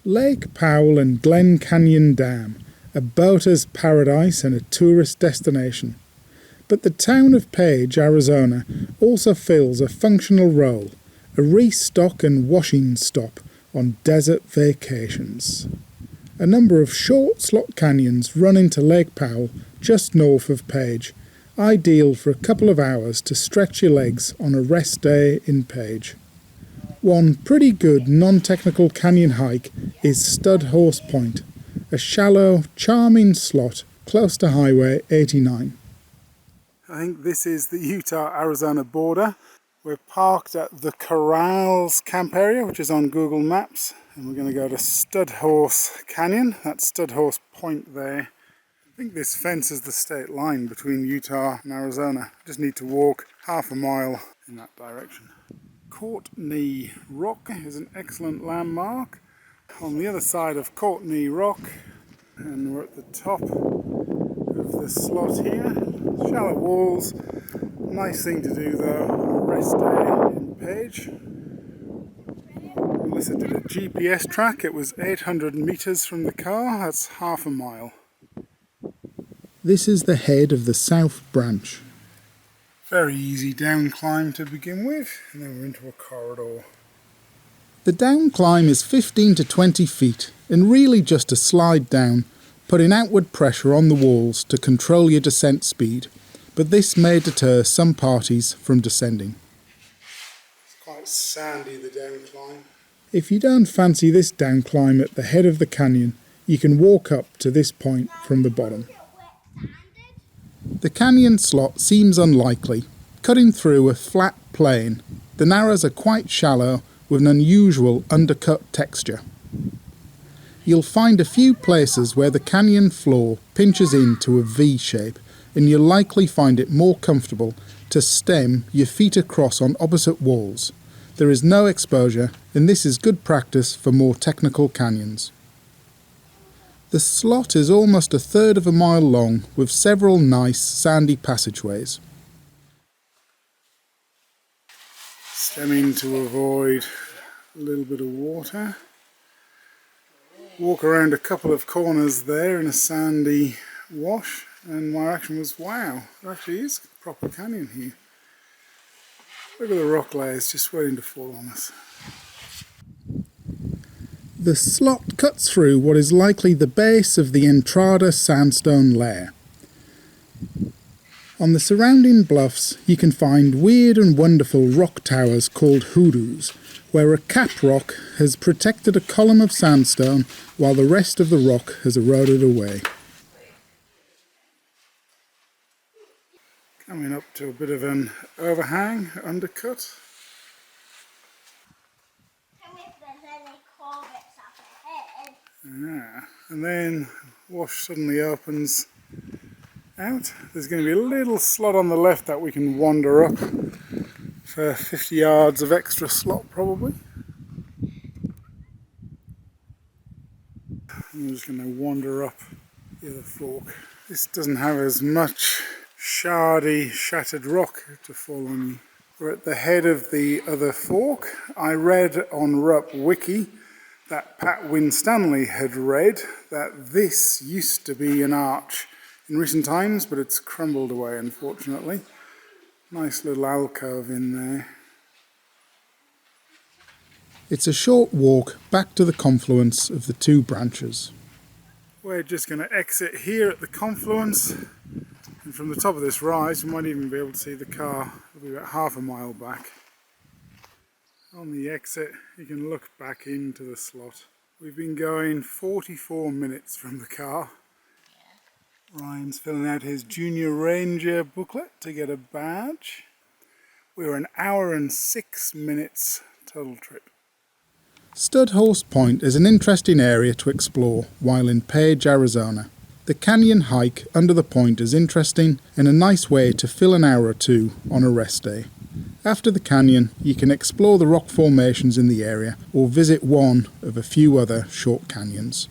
Lake Powell and Glen Canyon Dam, a boater's paradise and a tourist destination. But the town of Page, Arizona, also fills a functional role, a restock and washing stop on desert vacations. A number of short slot canyons run into Lake Powell just north of Page, ideal for a couple of hours to stretch your legs on a rest day in Page. One pretty good non-technical canyon hike is Stud Horse Point, a shallow, charming slot close to Highway 89. I think this is the Utah-Arizona border. We're parked at the Corrals camp area, which is on Google Maps, and we're going to go to Stud Horse Canyon. That's Stud Horse Point there. I think this fence is the state line between Utah and Arizona. Just need to walk half a mile in that direction. Courtney Rock is an excellent landmark. On the other side of Courtney Rock, and we're at the top of the slot here. Shallow walls, nice thing to do though on a rest day in Page. Melissa did a GPS track, it was 800 meters from the car, that's half a mile. This is the head of the South Branch. Very easy down climb to begin with, and then we're into a corridor. The down climb is 15 to 20 feet, and really just a slide down, putting outward pressure on the walls to control your descent speed, but this may deter some parties from descending. It's quite sandy, the down climb. If you don't fancy this down climb at the head of the canyon, you can walk up to this point from the bottom. The canyon slot seems unlikely, cutting through a flat plain. The narrows are quite shallow with an unusual undercut texture. You'll find a few places where the canyon floor pinches into a V shape, and you'll likely find it more comfortable to stem your feet across on opposite walls. There is no exposure, and this is good practice for more technical canyons. The slot is almost a third of a mile long with several nice sandy passageways. Stemming to avoid a little bit of water. Walk around a couple of corners there in a sandy wash, and my reaction was, wow, there actually is a proper canyon here. Look at the rock layers just waiting to fall on us. The slot cuts through what is likely the base of the Entrada sandstone layer. On the surrounding bluffs you can find weird and wonderful rock towers called Hoodoos, where a cap rock has protected a column of sandstone while the rest of the rock has eroded away. Coming up to a bit of an overhang, undercut. And then wash suddenly opens out. There's going to be a little slot on the left that we can wander up for 50 yards of extra slot probably. I'm just going to wander up the other fork. This doesn't have as much shardy, shattered rock to fall on you. We're at the head of the other fork. I read on Rupp Wiki that Pat Winstanley had read that this used to be an arch in recent times, but it's crumbled away unfortunately. Nice little alcove in there. It's a short walk back to the confluence of the two branches. We're just going to exit here at the confluence, and from the top of this rise we might even be able to see the car. It'll be about half a mile back. On the exit you can look back into the slot. We've been going 44 minutes from the car. Ryan's filling out his Junior Ranger booklet to get a badge. We're an hour and 6 minutes total trip. Stud Horse Point is an interesting area to explore while in Page, Arizona. The canyon hike under the point is interesting and a nice way to fill an hour or two on a rest day. After the canyon, you can explore the rock formations in the area or visit one of a few other short canyons.